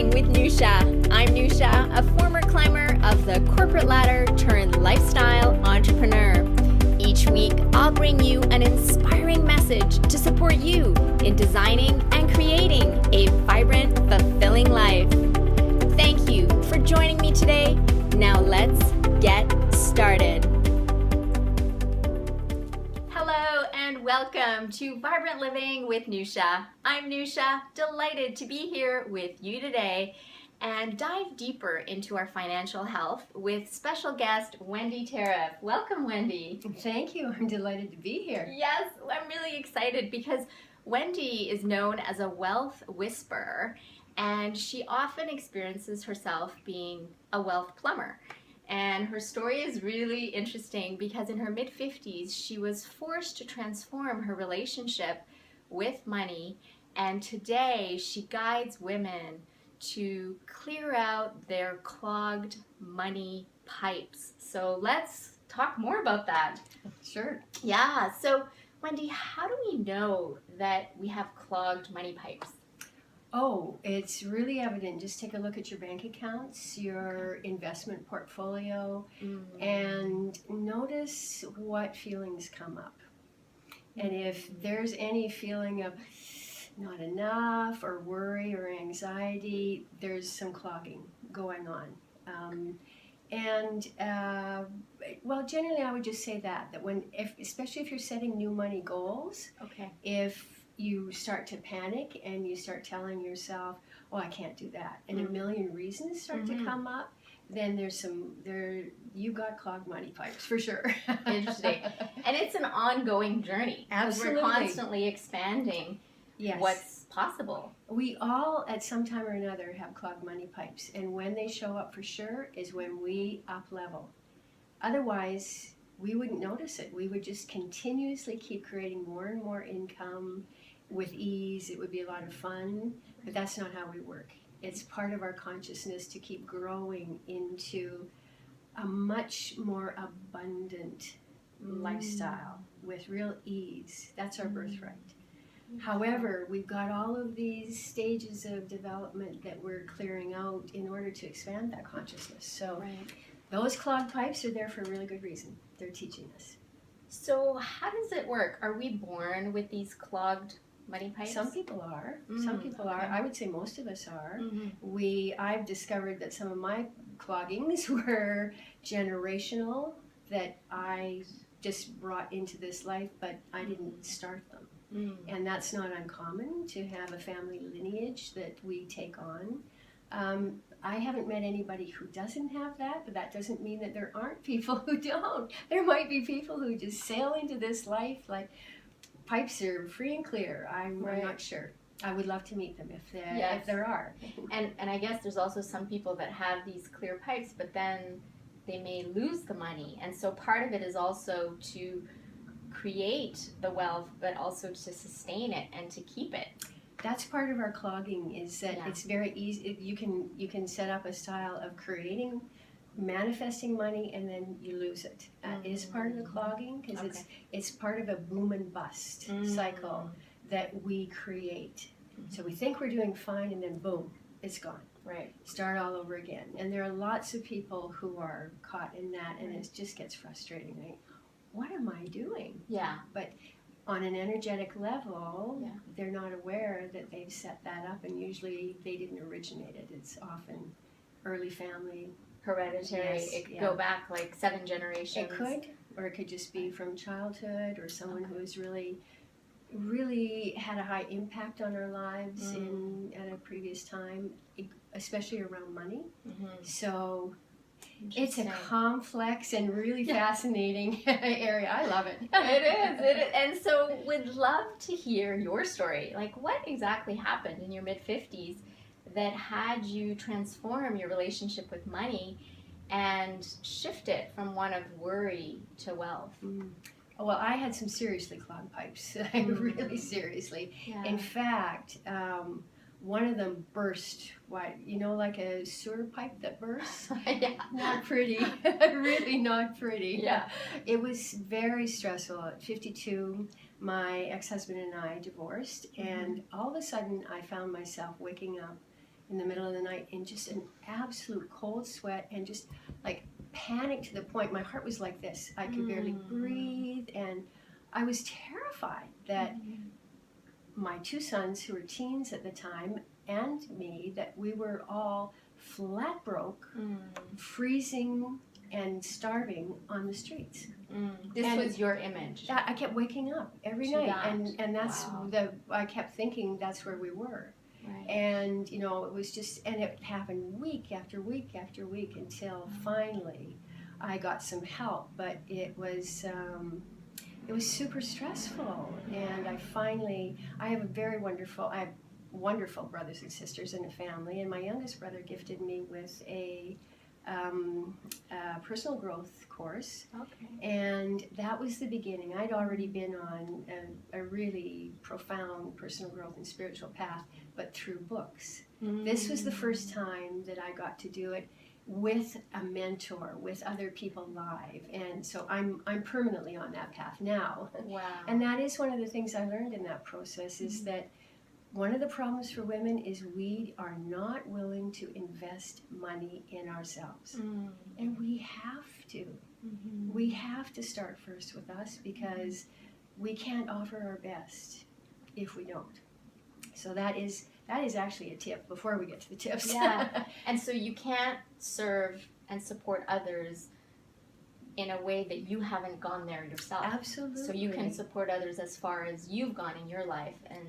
Living with Nousha. I'm Nousha, a former climber of the corporate ladder turned lifestyle entrepreneur. Each week, I'll bring you an inspiring message to support you in designing and creating a vibrant, fulfilling life. Thank you for joining me today. Now let's get started. Hello and welcome to Vibrant Living with Nousha. I'm Nousha, delighted to be here with you today and dive deeper into our financial health with special guest Wendy Terriff. Welcome, Wendy. Thank you. I'm delighted to be here. Yes, I'm really excited because Wendy is known as a wealth whisperer, and she often experiences herself being a wealth plumber. And her story is really interesting because in her mid-50s, she was forced to transform her relationship with money, and today she guides women to clear out their clogged money pipes. So let's talk more about that. Sure. Yeah, so Wendy, how do we know that we have clogged money pipes? Oh, it's really evident. Just take a look at your bank accounts, your investment portfolio, and notice what feelings come up. And if there's any feeling of not enough or worry or anxiety, there's some clogging going on. Well, generally I would just say that especially if you're setting new money goals, Okay. if you start to panic and you start telling yourself, oh, I can't do that, and a million reasons start to come up, then you got clogged money pipes for sure. Interesting. And it's an ongoing journey. Absolutely. We're constantly expanding Yes. what's possible. We all, at some time or another, have clogged money pipes, and when they show up for sure is when we up level. Otherwise, we wouldn't notice it. We would just continuously keep creating more and more income with ease. It would be a lot of fun, but that's not how we work. It's part of our consciousness to keep growing into a much more abundant lifestyle with real ease. That's our birthright. However, we've got all of these stages of development that we're clearing out in order to expand that consciousness. So those clogged pipes are there for a really good reason. They're teaching us. So how does it work? Are we born with these clogged money pipes? Some people are. Some people are. I would say most of us are. I've discovered that some of my cloggings were generational, that I just brought into this life, but I didn't start them. And that's not uncommon to have a family lineage that we take on. I haven't met anybody who doesn't have that, but that doesn't mean that there aren't people who don't. There might be people who just sail into this life like pipes are free and clear. I'm not sure. I would love to meet them if there are. And I guess there's also some people that have these clear pipes, but then they may lose the money. And so part of it is also to create the wealth, but also to sustain it and to keep it. That's part of our clogging, is that it's very easy. You can set up a style of manifesting money, and then you lose it. That is part of the clogging, because it's part of a boom and bust cycle that we create. So we think we're doing fine, and then boom, it's gone. Right. Start all over again. And there are lots of people who are caught in that, and it just gets frustrating. Like, what am I doing? Yeah. But on an energetic level, they're not aware that they've set that up, and usually they didn't originate it. It's often early family. Hereditary. It could go back like 7 generations. It could, or it could just be from childhood, or someone who has really had a high impact on our lives at a previous time, especially around money. So it's a complex and really fascinating area. I love it. It is. And so would love to hear your story. Like, what exactly happened in your mid-50s that had you transform your relationship with money and shift it from one of worry to wealth? Well, I had some seriously clogged pipes, really seriously. Yeah. In fact, one of them burst, like a sewer pipe that bursts? Not pretty, really not pretty. Yeah. It was very stressful. At 52, my ex-husband and I divorced, and all of a sudden I found myself waking up in the middle of the night in just an absolute cold sweat and just like panic to the point my heart was like this. I could barely breathe, and I was terrified that my two sons, who were teens at the time, and me, that we were all flat broke, freezing and starving on the streets. This was your image. I kept waking up every To night, that. and that's I kept thinking that's where we were. Right. And you know, it was just, and it happened week after week after week until finally I got some help. But it was super stressful, and I have I have wonderful brothers and sisters in the family, and my youngest brother gifted me with a personal growth course. Okay. And that was the beginning. I'd already been on a really profound personal growth and spiritual path, but through books. This was the first time that I got to do it with a mentor, with other people live. And so I'm permanently on that path now. Wow. And that is one of the things I learned in that process, is that one of the problems for women is we are not willing to invest money in ourselves. And we have to. We have to start first with us, because we can't offer our best if we don't. So that is actually a tip before we get to the tips. Yeah. And so you can't serve and support others in a way that you haven't gone there yourself. Absolutely. So you can support others as far as you've gone in your life, and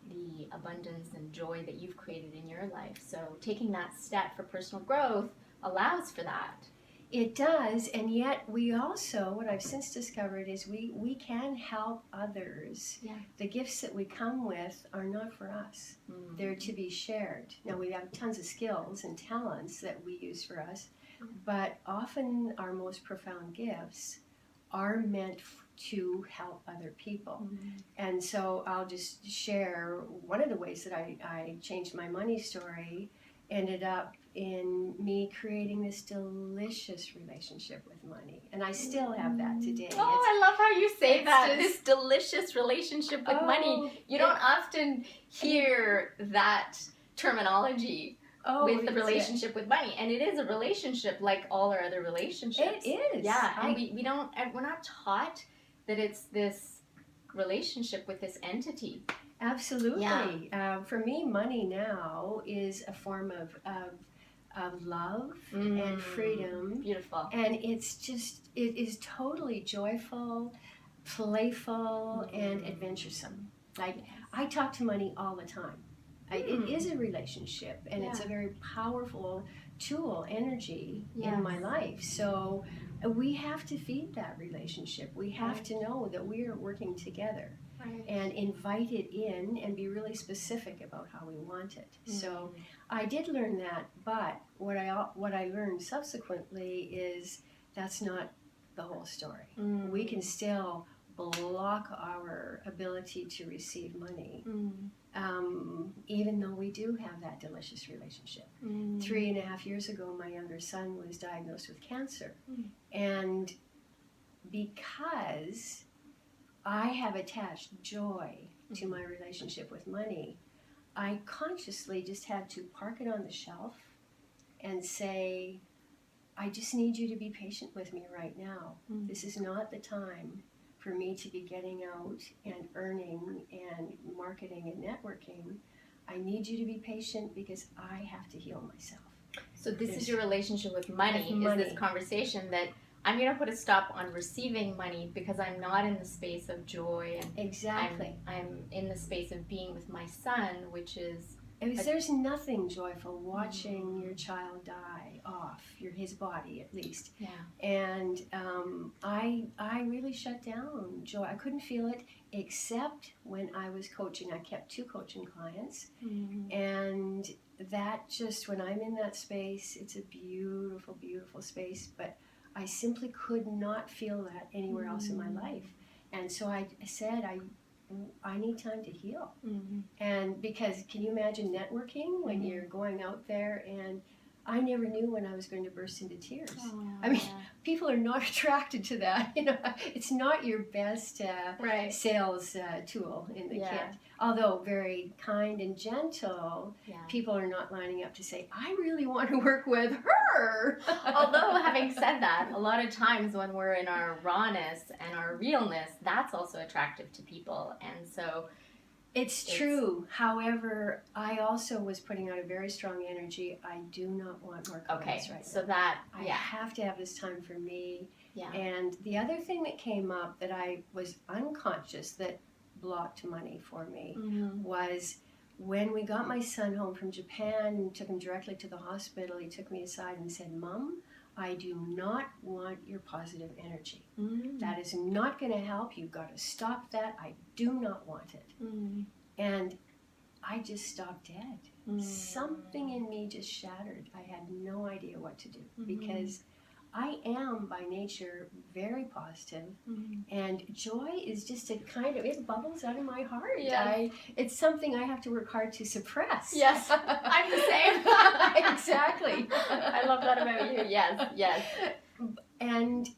the abundance and joy that you've created in your life. So taking that step for personal growth allows for that. It does, and yet we also, what I've since discovered is we can help others. Yeah. The gifts that we come with are not for us. They're to be shared. Now, we have tons of skills and talents that we use for us, but often our most profound gifts are meant to help other people. And so I'll just share one of the ways that I changed my money story ended up in me creating this delicious relationship with money. And I still have that today. Oh, I love how you say that. just- This delicious relationship with money. You don't often hear that terminology with the relationship with money. And it is a relationship like all our other relationships. It is. Yeah, and we're not taught that it's this relationship with this entity. Absolutely. Yeah. For me, money now is a form of love and freedom. Beautiful. And it is totally joyful, playful, and adventuresome. Like, I talk to money all the time. It is a relationship, and it's a very powerful tool, energy in my life. So we have to feed that relationship. We have to know that we are working together. Right. And invite it in and be really specific about how we want it. So I did learn that, but what I learned subsequently is that's not the whole story. We can still block our ability to receive money, even though we do have that delicious relationship. 3.5 years ago, my younger son was diagnosed with cancer. And because I have attached joy to my relationship with money, I consciously just had to park it on the shelf and say, I just need you to be patient with me right now. This is not the time for me to be getting out and earning and marketing and networking. I need you to be patient because I have to heal myself. So this is your relationship with money, is this conversation that I'm going to put a stop on receiving money because I'm not in the space of joy. And exactly. I'm in the space of being with my son, which is... There's nothing joyful watching your child die off, his body at least. Yeah. And I really shut down joy. I couldn't feel it except when I was coaching. I kept 2 coaching clients. And that just, when I'm in that space, it's a beautiful, beautiful space. But I simply could not feel that anywhere else in my life. And so I said, I need time to heal. And because, can you imagine networking when you're going out there? And I never knew when I was going to burst into tears. Oh, I mean, people are not attracted to that. It's not your best right. sales tool in the kit. Although very kind and gentle, people are not lining up to say, I really want to work with her. Although, having said that, a lot of times when we're in our rawness and our realness, that's also attractive to people. And so it's true. However, I also was putting out a very strong energy. I do not want more comments right so now. That I have to have this time for me. Yeah. And the other thing that came up that I was unconscious that blocked money for me was when we got my son home from Japan and took him directly to the hospital. He took me aside and said, Mom, I do not want your positive energy. That is not going to help. You've got to stop that. I do not want it. And I just stopped dead. Something in me just shattered. I had no idea what to do because I am by nature very positive, and joy is just a kind of, it bubbles out of my heart. It's something I have to work hard to suppress. Yes, I'm the same. Exactly. I love that about you. Yes. And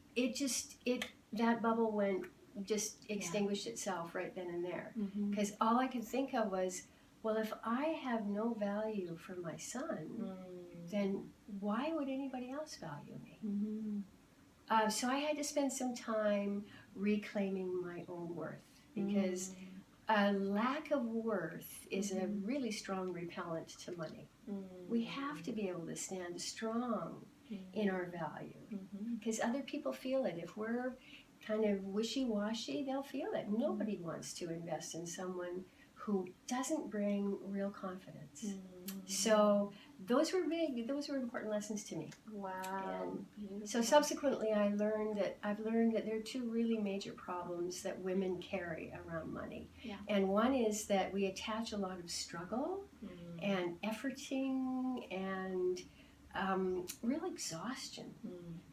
that bubble just extinguished itself right then and there. Because all I could think of was, well, if I have no value for my son, then why would anybody else value me? So I had to spend some time reclaiming my own worth, because a lack of worth is a really strong repellent to money. We have to be able to stand strong in our value, because other people feel it. If we're kind of wishy-washy, they'll feel it. Nobody wants to invest in someone who doesn't bring real confidence. So those were important lessons to me. Wow. And so subsequently I've learned that there are two really major problems that women carry around money. And one is that we attach a lot of struggle and efforting and real exhaustion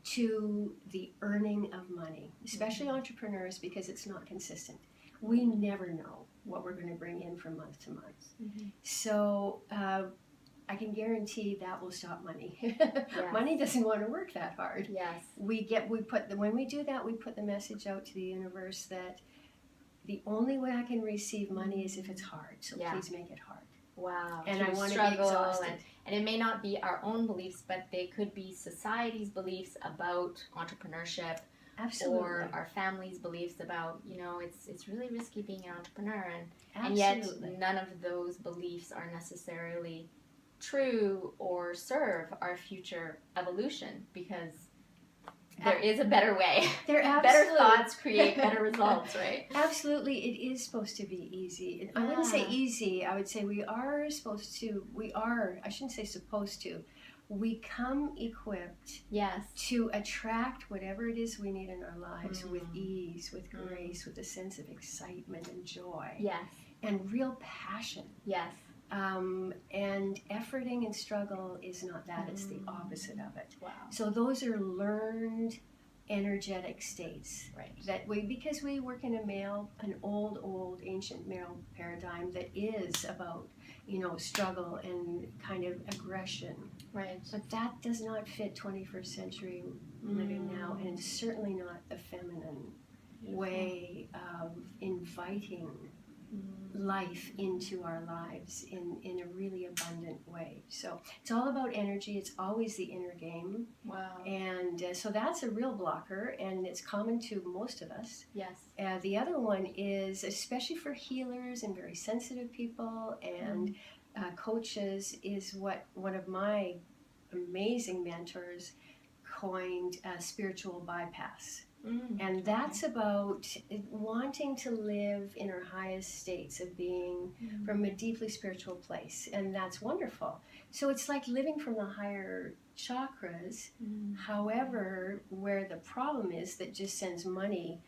to the earning of money, especially entrepreneurs, because it's not consistent. We never know what we're going to bring in from month to month. So I can guarantee that will stop money. Money doesn't want to work that hard. When we do that, we put the message out to the universe that the only way I can receive money is if it's hard. So please make it hard. Wow. And I want to be exhausted. And it may not be our own beliefs, but they could be society's beliefs about entrepreneurship. Absolutely. Or our family's beliefs about, it's really risky being an entrepreneur. And yet none of those beliefs are necessarily true or serve our future evolution, because there is a better way. Better thoughts create better results, right? Absolutely. It is supposed to be easy. I wouldn't say easy. I would say I shouldn't say supposed to. We come equipped to attract whatever it is we need in our lives with ease, with grace, with a sense of excitement and joy. And real passion. And efforting and struggle is not that, it's the opposite of it. So those are learned energetic states because we work in an old ancient male paradigm that is about struggle and kind of aggression. But that does not fit 21st century living now, and it's certainly not the feminine way of inviting life into our lives in a really abundant way. So it's all about energy. It's always the inner game. And so that's a real blocker, and it's common to most of us. The other one is, especially for healers and very sensitive people and coaches, is what one of my amazing mentors coined spiritual bypass. And that's about wanting to live in our highest states of being from a deeply spiritual place. And that's wonderful. So it's like living from the higher chakras, however, where the problem is that just sends money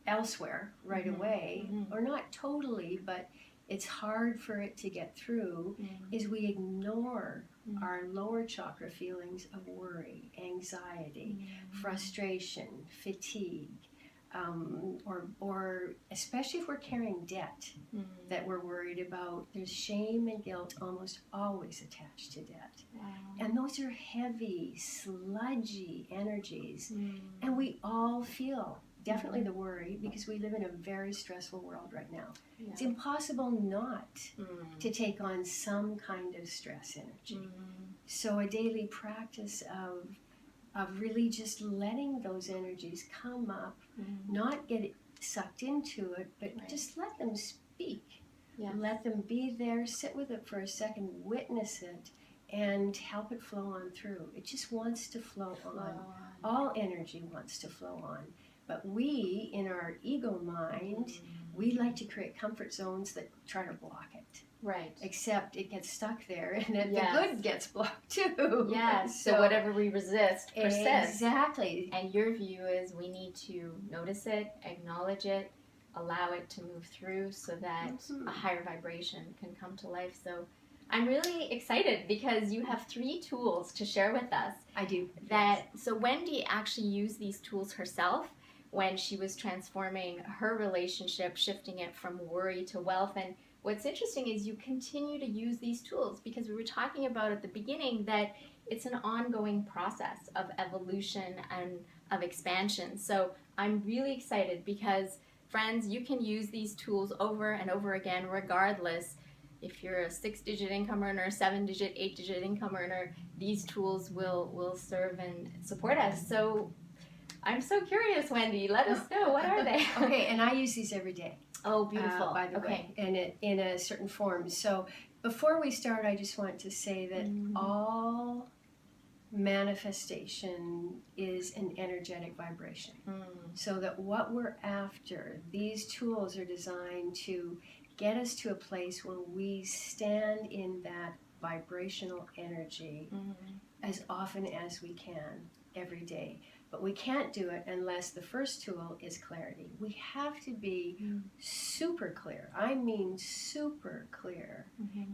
elsewhere right away, or not totally, but it's hard for it to get through, is we ignore our lower chakra feelings of worry, anxiety, frustration, fatigue, or especially if we're carrying debt that we're worried about. There's shame and guilt almost always attached to debt. Wow. And those are heavy, sludgy energies. And we all feel definitely the worry, because we live in a very stressful world right now. Yeah. It's impossible not to take on some kind of stress energy. So a daily practice of really just letting those energies come up, not get sucked into it, but just let them speak. Yes. Let them be there, sit with it for a second, witness it, and help it flow on through. It just wants to flow on. All energy wants to flow on. But we, in our ego mind, we like to create comfort zones that try to block it. Right. Except it gets stuck there, and then the good gets blocked too. Yes. So whatever we resist persists. Exactly. And your view is we need to notice it, acknowledge it, allow it to move through so that a higher vibration can come to life. So I'm really excited because you have 3 tools to share with us. I do. So Wendy actually used these tools herself when she was transforming her relationship, shifting it from worry to wealth. And what's interesting is you continue to use these tools, because we were talking about at the beginning that it's an ongoing process of evolution and of expansion. So I'm really excited because, friends, you can use these tools over and over again, regardless if you're a 6-digit income earner, 7-digit, 8-digit income earner. These tools will serve and support us. So I'm so curious, Wendy. Let us know. What are they? Okay, and I use these every day. Oh, beautiful. By the way, in a certain form. So before we start, I just want to say that all manifestation is an energetic vibration. So that what we're after, these tools are designed to get us to a place where we stand in that vibrational energy as often as we can every day. But we can't do it unless the first tool is clarity. We have to be super clear. I mean super clear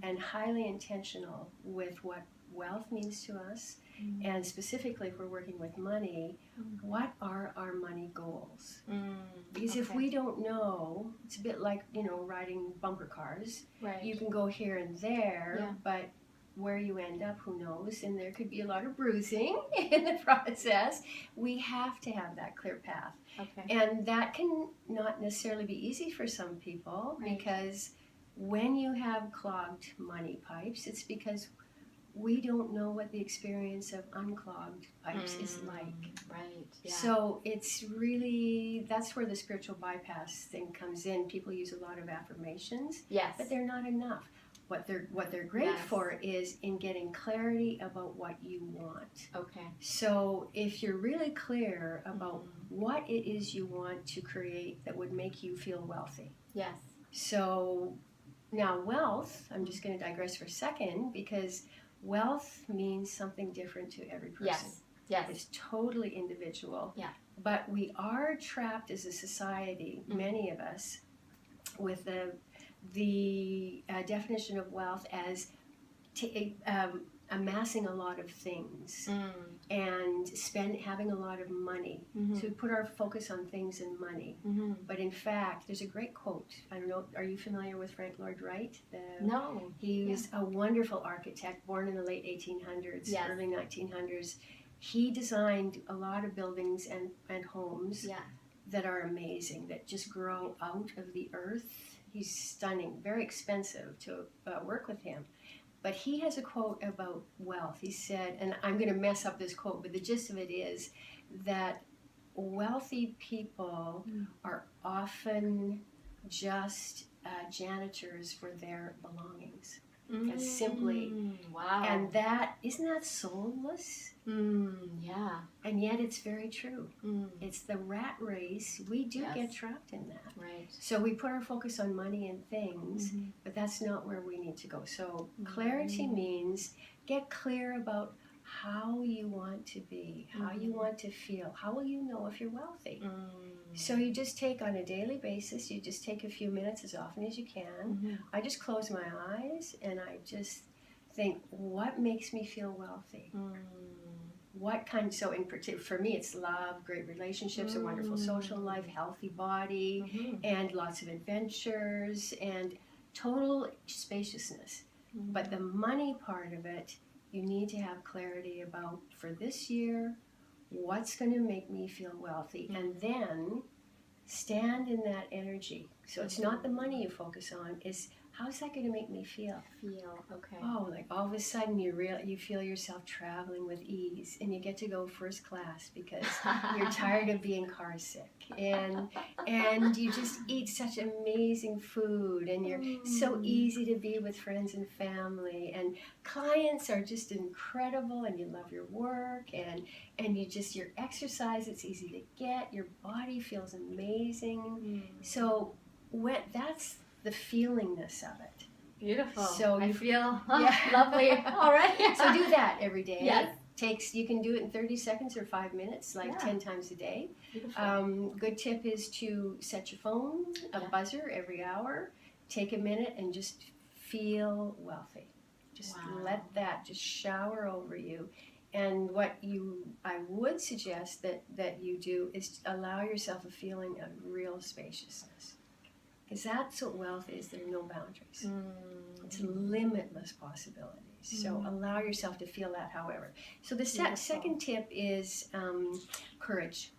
and highly intentional with what wealth means to us. And specifically, if we're working with money, what are our money goals? Because if we don't know, it's a bit like, riding bumper cars. Right. You can go here and there, but where you end up, who knows? And there could be a lot of bruising in the process. We have to have that clear path. Okay. And that can not necessarily be easy for some people, because when you have clogged money pipes, it's because we don't know what the experience of unclogged pipes is like. Right. Yeah. So it's really, that's where the spiritual bypass thing comes in. People use a lot of affirmations, but they're not enough. What they're great for is in getting clarity about what you want. Okay. So if you're really clear about what it is you want to create that would make you feel wealthy. Yes. So now wealth, I'm just going to digress for a second, because wealth means something different to every person. Yes. It's totally individual. Yeah. But we are trapped as a society, many of us, with the definition of wealth as amassing a lot of things and having a lot of money. So we put our focus on things and money. But in fact, there's a great quote. I don't know, are you familiar with Frank Lloyd Wright? No. He was a wonderful architect, born in the late 1800s, early 1900s. He designed a lot of buildings and homes that are amazing, that just grow out of the earth. He's stunning, very expensive to work with him. But he has a quote about wealth. He said, and I'm going to mess up this quote, but the gist of it is that wealthy people are often just janitors for their belongings. Simply. Wow. And isn't that soulless? Yeah. And yet it's very true. It's the rat race. We do get trapped in that. Right. So we put our focus on money and things, but that's not where we need to go. So clarity means get clear about how you want to be, how you want to feel. How will you know if you're wealthy? So you just take on a daily basis, you just take a few minutes as often as you can. I just close my eyes and I just think, what makes me feel wealthy? what kind, so in particular, for me, it's love, great relationships, a wonderful social life, healthy body, and lots of adventures, and total spaciousness. But the money part of it, you need to have clarity about, for this year, what's going to make me feel wealthy, and then stand in that energy. So it's not the money you focus on, it's how's that going to make me feel? Okay. Oh, like all of a sudden you feel yourself traveling with ease, and you get to go first class because you're tired of being car sick, and you just eat such amazing food, and you're so easy to be with friends and family, and clients are just incredible, and you love your work, and you just, your exercise, it's easy to get, your body feels amazing. So that's the feelingness of it. Beautiful. So I feel yeah. lovely already. So do that every day. Yes. You can do it in 30 seconds or 5 minutes, like 10 times a day. Beautiful. Good tip is to set your phone, a buzzer every hour. Take a minute and just feel wealthy. Just let that just shower over you. And I would suggest that you do is allow yourself a feeling of real spaciousness. Because that's what wealth is. There are no boundaries. It's limitless possibilities. So allow yourself to feel that, however. So the second tip is courage.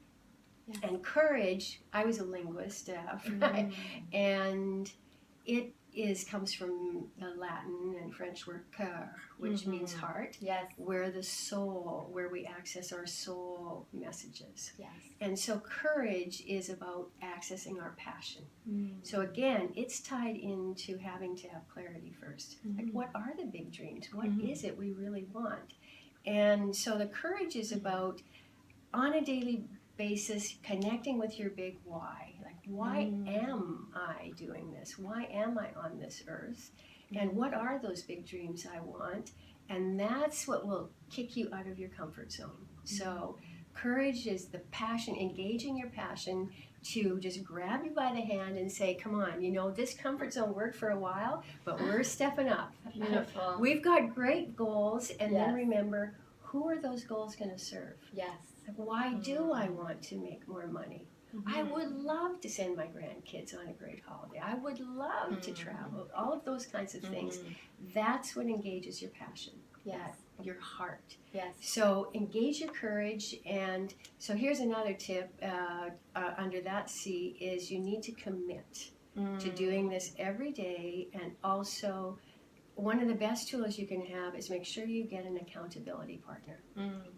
Yes. And courage, I was a linguist, and it comes from the Latin and French word cœur, which means heart. Yes. Where we access our soul messages. Yes. And so courage is about accessing our passion. So again, it's tied into having to have clarity first. Like, what are the big dreams? What is it we really want? And so the courage is about, on a daily basis, connecting with your big why. Like, why am I doing this? Why am I on this earth? And what are those big dreams I want? And that's what will kick you out of your comfort zone. So courage is the passion, engaging your passion to just grab you by the hand and say, come on, this comfort zone worked for a while, but we're stepping up. Beautiful. We've got great goals, and then remember, who are those goals going to serve? Yes. Why do I want to make more money? I would love to send my grandkids on a great holiday. I would love to travel. All of those kinds of things. That's what engages your passion. Yes. Your heart. Yes. So engage your courage. And so here's another tip under that C is you need to commit to doing this every day. And also, one of the best tools you can have is make sure you get an accountability partner,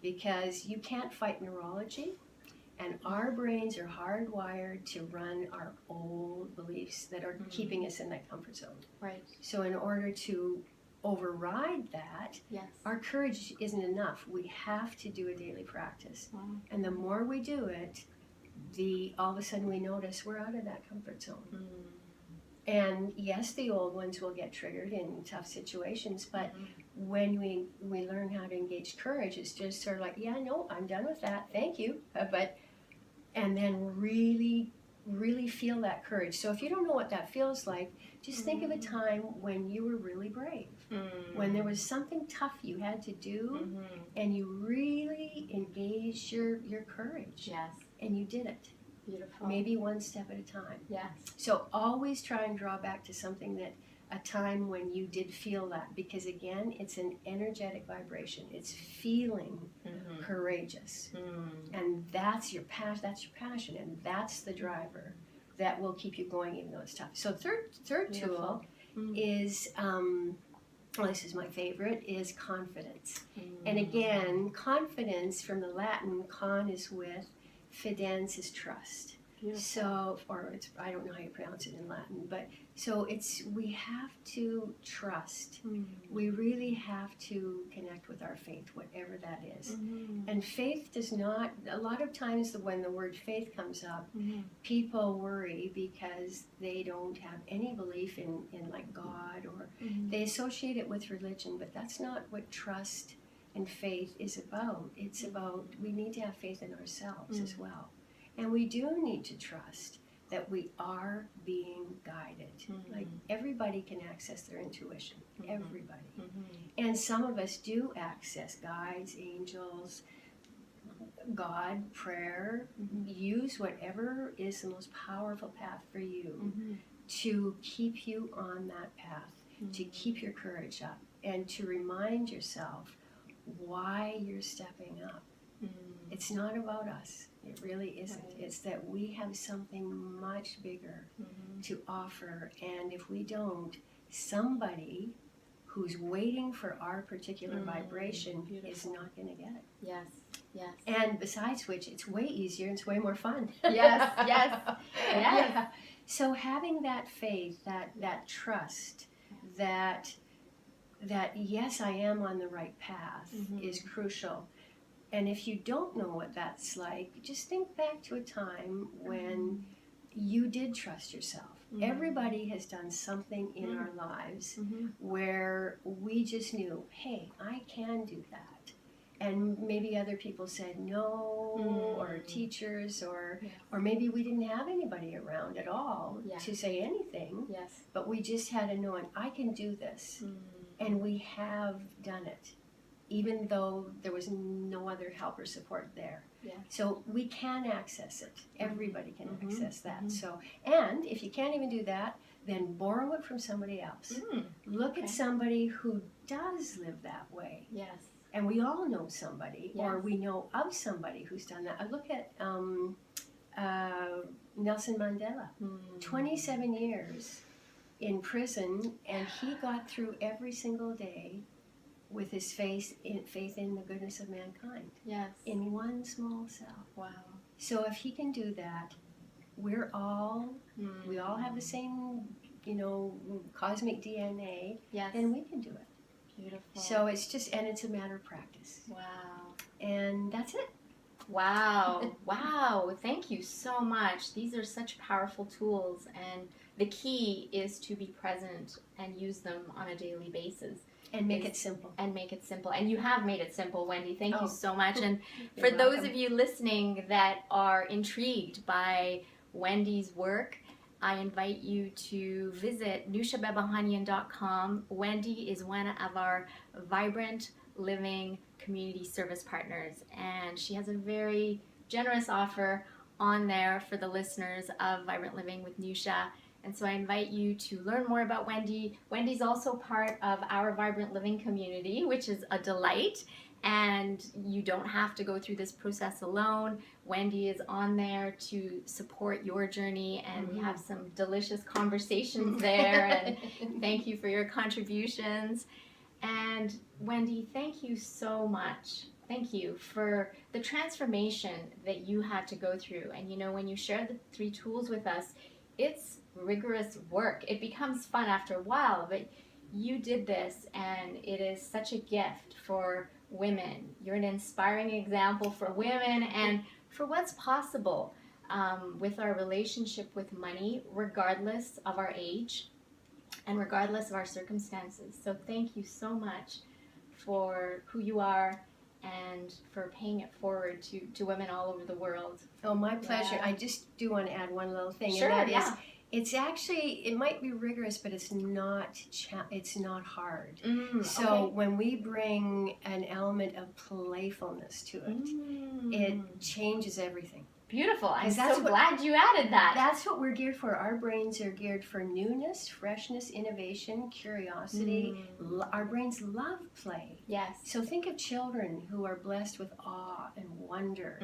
because you can't fight neurology, and our brains are hardwired to run our old beliefs that are keeping us in that comfort zone. Right. So in order to override that, our courage isn't enough. We have to do a daily practice. And the more we do it, all of a sudden we notice we're out of that comfort zone. And yes, the old ones will get triggered in tough situations, but when we learn how to engage courage, it's just sort of like, I'm done with that, thank you. And then really, really feel that courage. So if you don't know what that feels like, just think of a time when you were really brave, when there was something tough you had to do, and you really engaged your courage, and you did it. Beautiful. Maybe one step at a time. Yes. So always try and draw back to something a time when you did feel that, because again, it's an energetic vibration. It's feeling courageous, and that's your passion, and that's the driver that will keep you going even though it's tough. So third tool is, this is my favorite, is confidence. And again, confidence from the Latin, con is with, fidens is trust. Beautiful. So, I don't know how you pronounce it in Latin, but so we have to trust. We really have to connect with our faith, whatever that is. And faith does not, a lot of times when the word faith comes up, people worry because they don't have any belief in like God, or they associate it with religion, but that's not what trust and faith is about. It's about, we need to have faith in ourselves as well. And we do need to trust that we are being guided. Like, everybody can access their intuition. Everybody. And some of us do access guides, angels, God, prayer, use whatever is the most powerful path for you to keep you on that path, to keep your courage up, and to remind yourself why you're stepping up. It's not about us. It really isn't. Right. It's that we have something much bigger to offer, and if we don't, somebody who's waiting for our particular vibration is not going to get it. Yes, yes. And besides which, it's way easier and it's way more fun. Yes, yes, yes. Yeah. So having that faith, that trust, that yes, I am on the right path is crucial. And if you don't know what that's like, just think back to a time when you did trust yourself. Everybody has done something in our lives where we just knew, hey, I can do that. And maybe other people said no, or teachers, or maybe we didn't have anybody around at all to say anything. Yes. But we just had a knowing, I can do this. And we have done it, even though there was no other help or support there. Yeah. So we can access it. Everybody can access that. So, and if you can't even do that, then borrow it from somebody else. Look at somebody who does live that way. Yes. And we all know somebody, or we know of somebody who's done that. I look at Nelson Mandela, 27 years in prison, and he got through every single day with his faith in the goodness of mankind. Yes. In one small cell. Wow. So if he can do that, we're all, we all have the same, cosmic DNA, then we can do it. Beautiful. So it's just, and it's a matter of practice. Wow. And that's it. Wow. Wow. Thank you so much. These are such powerful tools, and the key is to be present and use them on a daily basis. And make it simple. And make it simple. And you have made it simple, Wendy. Thank you so much. And You're for welcome. those of you listening that are intrigued by Wendy's work, I invite you to visit NoushaBehbahanian.com. Wendy is one of our Vibrant Living community service partners, and she has a very generous offer on there for the listeners of Vibrant Living with Nousha. And so I invite you to learn more about Wendy. Wendy's also part of our Vibrant Living community, which is a delight. And you don't have to go through this process alone. Wendy is on there to support your journey, and we have some delicious conversations there. And thank you for your contributions. And Wendy, thank you so much. Thank you for the transformation that you had to go through. And when you share the 3 tools with us, it's rigorous work. It becomes fun after a while, but you did this, and it is such a gift for women. You're an inspiring example for women and for what's possible with our relationship with money, regardless of our age and regardless of our circumstances. So thank you so much for who you are and for paying it forward to women all over the world. Oh, my pleasure. Yeah. I just do want to add one little thing. Sure, and that is, it's actually, it might be rigorous, but it's not hard. So when we bring an element of playfulness to it, it changes everything. Beautiful. I'm so glad you added that. That's what we're geared for. Our brains are geared for newness, freshness, innovation, curiosity. Our brains love play. Yes. So think of children who are blessed with awe and wonder.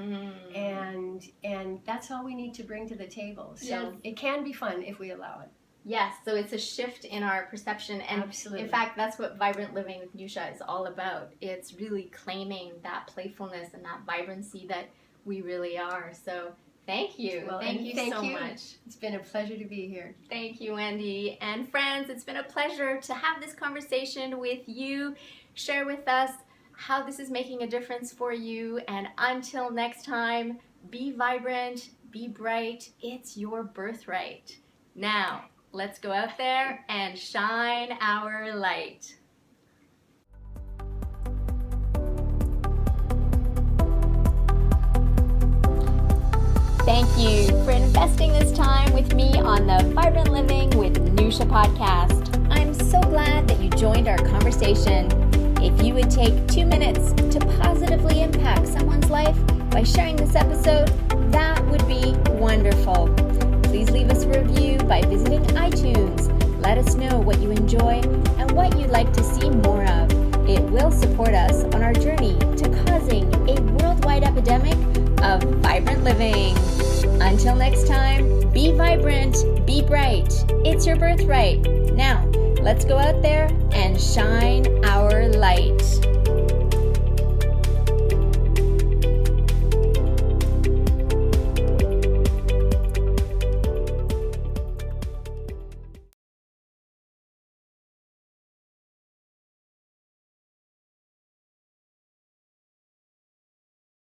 And that's all we need to bring to the table. So it can be fun if we allow it. Yes, so it's a shift in our perception. And absolutely. In fact, that's what Vibrant Living with Nousha is all about. It's really claiming that playfulness and that vibrancy that we really are. So thank you. Well, thank you so much. It's been a pleasure to be here. Thank you, Wendy. And friends, it's been a pleasure to have this conversation with you. Share with us how this is making a difference for you. And until next time, be vibrant, be bright. It's your birthright. Now, let's go out there and shine our light. Thank you for investing this time with me on the Vibrant Living with Nousha podcast. I'm so glad that you joined our conversation. If you would take 2 minutes to positively impact someone's life, by sharing this episode, that would be wonderful. Please leave us a review by visiting iTunes. Let us know what you enjoy and what you'd like to see more of. It will support us on our journey to causing a worldwide epidemic of vibrant living. Until next time, be vibrant, be bright. It's your birthright. Now, let's go out there and shine our light.